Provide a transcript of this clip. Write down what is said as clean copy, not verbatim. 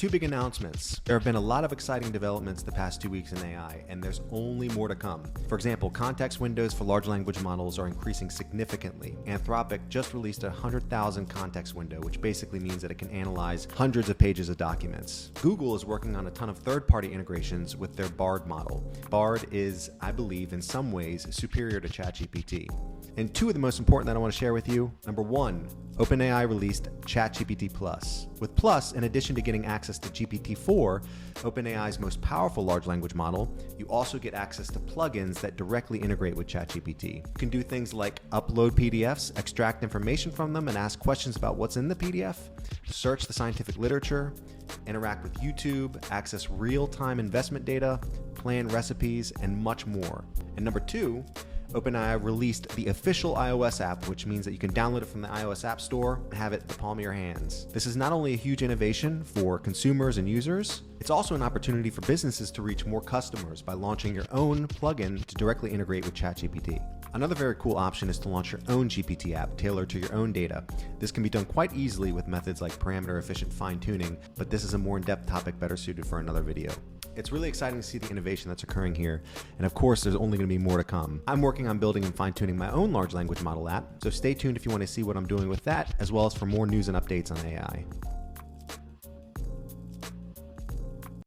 two big announcements. There have been a lot of exciting developments the past 2 weeks in AI, and there's only more to come. For example, context windows for large language models are increasing significantly. Anthropic just released a 100,000 context window, which basically means that it can analyze hundreds of pages of documents. Google is working on a ton of third-party integrations with their Bard model. Bard is, I believe, in some ways superior to ChatGPT. And two of the most important that I want to share with you. Number one, OpenAI released ChatGPT Plus. With Plus, in addition to getting access to GPT-4, OpenAI's most powerful large language model, you also get access to plugins that directly integrate with ChatGPT. You can do things like upload PDFs, extract information from them, and ask questions about what's in the PDF, search the scientific literature, interact with YouTube, access real-time investment data, plan recipes, and much more. And number two, OpenAI released the official iOS app, which means that you can download it from the iOS App Store and have it in the palm of your hands. This is not only a huge innovation for consumers and users, it's also an opportunity for businesses to reach more customers by launching your own plugin to directly integrate with ChatGPT. Another very cool option is to launch your own GPT app tailored to your own data. This can be done quite easily with methods like parameter-efficient fine-tuning, but this is a more in-depth topic better suited for another video. It's really exciting to see the innovation that's occurring here, and of course there's only going to be more to come. I'm working on building and fine-tuning my own large language model app, so stay tuned if you want to see what I'm doing with that, as well as for more news and updates on AI.